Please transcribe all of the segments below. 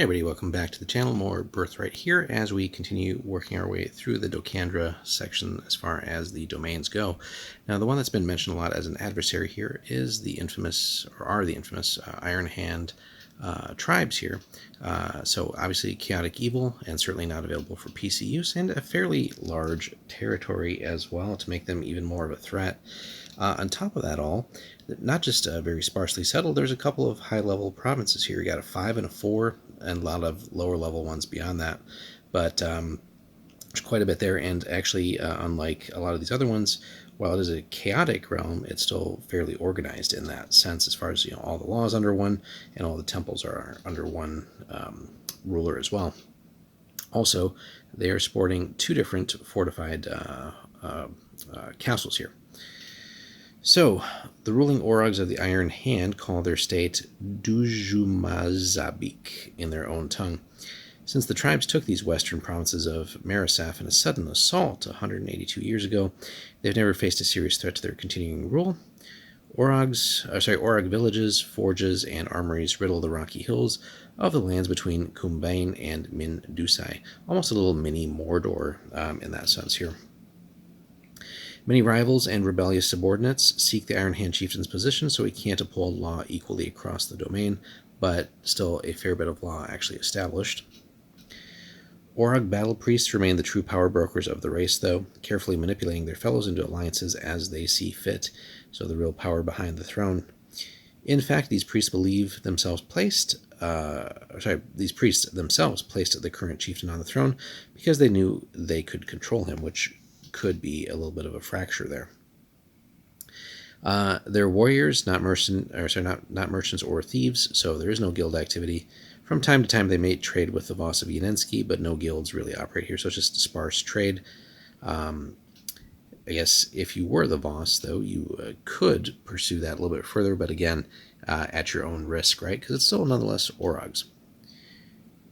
Hey everybody, welcome back to the channel. More Birthright here as we continue working our way through the Docandra section as far as the domains go. Now the one that's been mentioned a lot as an adversary here is the infamous, or are the infamous, Iron Hand tribes here. So obviously chaotic evil and certainly not available for PC use, and a fairly large territory as well to make them even more of a threat. On top of that all, not just very sparsely settled, there's a couple of high-level provinces here. You got a 5 and a 4, and a lot of lower-level ones beyond that. But there's quite a bit there, and actually, unlike a lot of these other ones, while it is a chaotic realm, it's still fairly organized in that sense, as far as all the laws under one, and all the temples are under one ruler as well. Also, they are sporting 2 different fortified castles here. So, the ruling Orogs of the Iron Hand call their state Dujumazabik in their own tongue. Since the tribes took these western provinces of Marisaf in a sudden assault 182 years ago, they've never faced a serious threat to their continuing rule. Orog villages, forges, and armories riddle the rocky hills of the lands between Kumbain and Mindusai. Almost a little mini Mordor in that sense here. Many rivals and rebellious subordinates seek the Iron Hand chieftain's position so he can't uphold law equally across the domain, but still a fair bit of law actually established. Orog battle priests remain the true power brokers of the race, though, carefully manipulating their fellows into alliances as they see fit, so the real power behind the throne. In fact, these priests placed the current chieftain on the throne because they knew they could control him, which could be a little bit of a fracture there. They're warriors, not merchants or thieves, so there is no guild activity. From time to time, they may trade with the Voss of Yenensky, but no guilds really operate here, so it's just sparse trade. I guess if you were the Voss, though, you could pursue that a little bit further, but again, at your own risk, right? Because it's still nonetheless Orogs.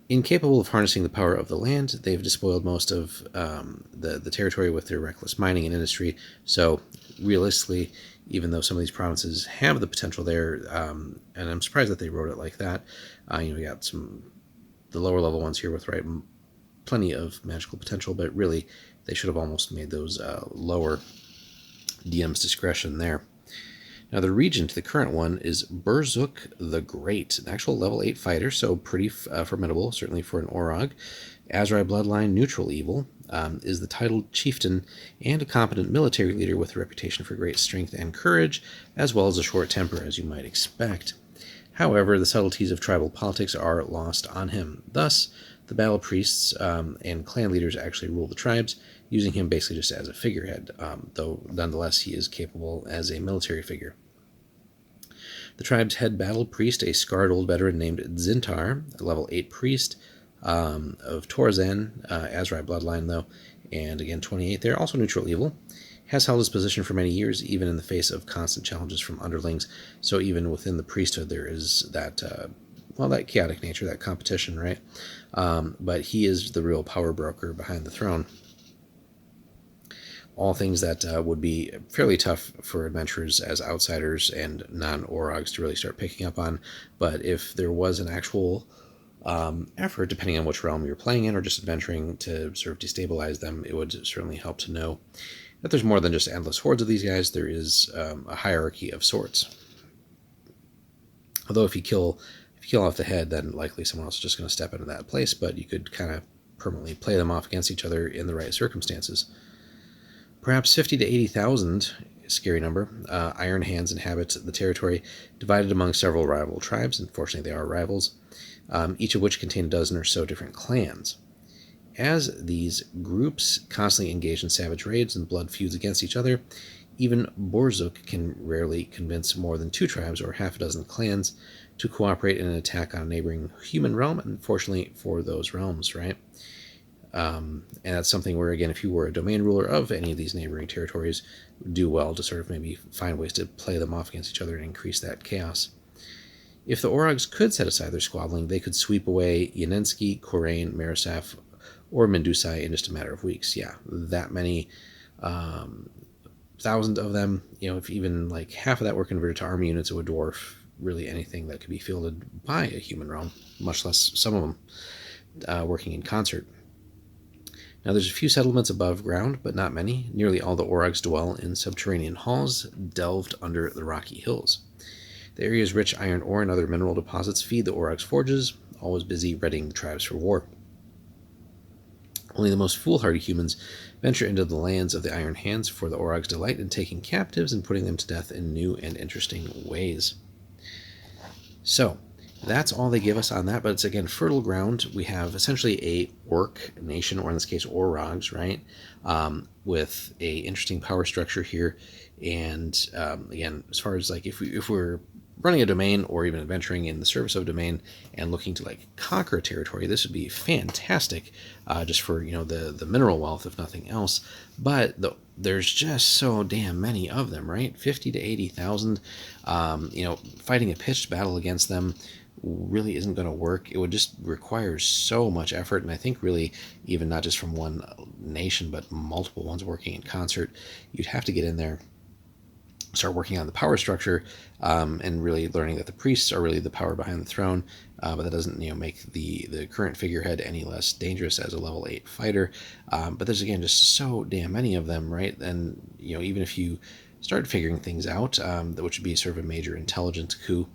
Incapable of harnessing the power of the land, they've despoiled most of the territory with their reckless mining and industry. So realistically, even though some of these provinces have the potential there, and I'm surprised that they wrote it like that, we got the lower level ones here with plenty of magical potential, but really they should have almost made those lower. DM's discretion there. Now, the regent to the current one is Burzuk the Great, an actual level 8 fighter, so pretty formidable, certainly for an Orog. Azrai bloodline, neutral evil, is the titled chieftain and a competent military leader with a reputation for great strength and courage, as well as a short temper, as you might expect. However, the subtleties of tribal politics are lost on him. Thus, the battle priests and clan leaders actually rule the tribes, using him basically just as a figurehead, though nonetheless he is capable as a military figure. The tribe's head battle priest, a scarred old veteran named Zintar, a level 8 priest of Torzan, Azrai bloodline though, and again 28 there, also neutral evil, has held his position for many years, even in the face of constant challenges from underlings. So even within the priesthood there is that, that chaotic nature, that competition, right? But he is the real power broker behind the throne. All things that would be fairly tough for adventurers as outsiders and non-Orogs to really start picking up on. But if there was an actual effort, depending on which realm you're playing in or just adventuring to sort of destabilize them, it would certainly help to know that there's more than just endless hordes of these guys. There is a hierarchy of sorts. Although if you kill off the head, then likely someone else is just going to step into that place, but you could kind of permanently play them off against each other in the right circumstances. Perhaps 50 to 80,000, scary number, Iron Hands inhabit the territory, divided among several rival tribes. Unfortunately, they are rivals, each of which contain a dozen or so different clans. As these groups constantly engage in savage raids and blood feuds against each other, even Burzuk can rarely convince more than 2 tribes or half a dozen clans to cooperate in an attack on a neighboring human realm, unfortunately for those realms, right? And that's something where, again, if you were a domain ruler of any of these neighboring territories, do well to sort of maybe find ways to play them off against each other and increase that chaos. If the Orogs could set aside their squabbling, they could sweep away Yenensky, Khurain, Marisaf, or Mindusai in just a matter of weeks. Yeah, that many thousands of them. If even like half of that were converted to army units, it would dwarf really anything that could be fielded by a human realm, much less some of them working in concert. Now, there's a few settlements above ground, but not many. Nearly all the Orogs dwell in subterranean halls delved under the rocky hills. The area's rich iron ore and other mineral deposits feed the Orogs' forges, always busy readying the tribes for war. Only the most foolhardy humans venture into the lands of the Iron Hands, for the Orogs delight in taking captives and putting them to death in new and interesting ways. So, that's all they give us on that, but it's, again, fertile ground. We have essentially a orc nation, or in this case, Orogs, right, with a interesting power structure here. And again, as far as like if we're running a domain or even adventuring in the service of a domain and looking to like conquer a territory, this would be fantastic, just for the mineral wealth, if nothing else. But there's just so damn many of them, right? 50 to 80,000. Fighting a pitched battle against them really isn't going to work. It would just require so much effort, and I think really even not just from one nation, but multiple ones working in concert. You'd have to get in there, start working on the power structure, and really learning that the priests are really the power behind the throne, but that doesn't make the current figurehead any less dangerous as a level 8 fighter. But there's, again, just so damn many of them, right? And even if you start figuring things out, which would be sort of a major intelligence coup.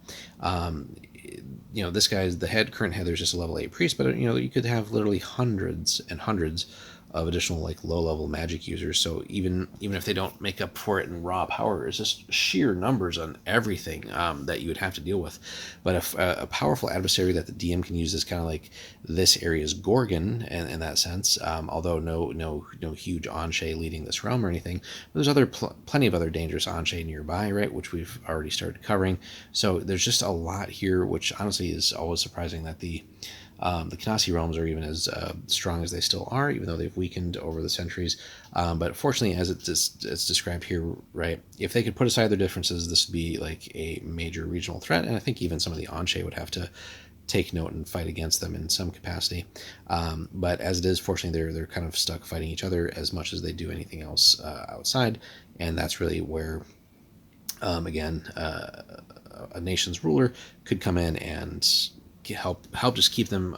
This guy's the current head. There's just a level 8 priest, but you could have literally hundreds and hundreds of additional like low-level magic users. So even if they don't make up for it in raw power, it's just sheer numbers on everything that you would have to deal with. But a powerful adversary that the DM can use is kind of like this area's Gorgon in that sense. Although no huge Anshe leading this realm or anything. But there's plenty of other dangerous Anshe nearby, right, which we've already started covering. So there's just a lot here, which honestly is always surprising that the Kanasi realms are even as strong as they still are, even though they've weakened over the centuries. But fortunately, as it's described here, right, if they could put aside their differences, this would be like a major regional threat, and I think even some of the Anshe would have to take note and fight against them in some capacity. But as it is, fortunately, they're kind of stuck fighting each other as much as they do anything else outside, and that's really where, again, a nation's ruler could come in and help just keep them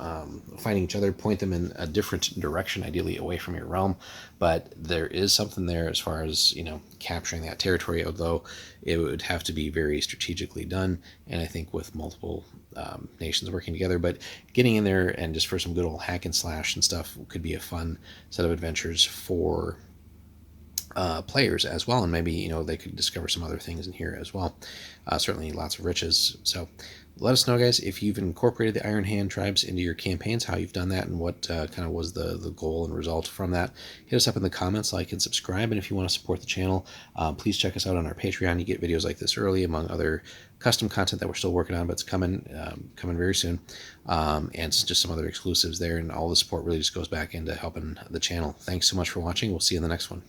fighting each other, point them in a different direction, ideally away from your realm. But there is something there as far as capturing that territory, although it would have to be very strategically done, and I think with multiple nations working together. But getting in there and just for some good old hack and slash and stuff could be a fun set of adventures for players as well, and maybe they could discover some other things in here as well. Certainly lots of riches. So let us know, guys, if you've incorporated the Iron Hand tribes into your campaigns, how you've done that, and what kind of was the goal and result from that. Hit us up in the comments, like and subscribe, and if you want to support the channel, please check us out on our Patreon. You get videos like this early, among other custom content that we're still working on, but it's coming very soon, and it's just some other exclusives there, and all the support really just goes back into helping the channel. Thanks so much for watching. We'll see you in the next one.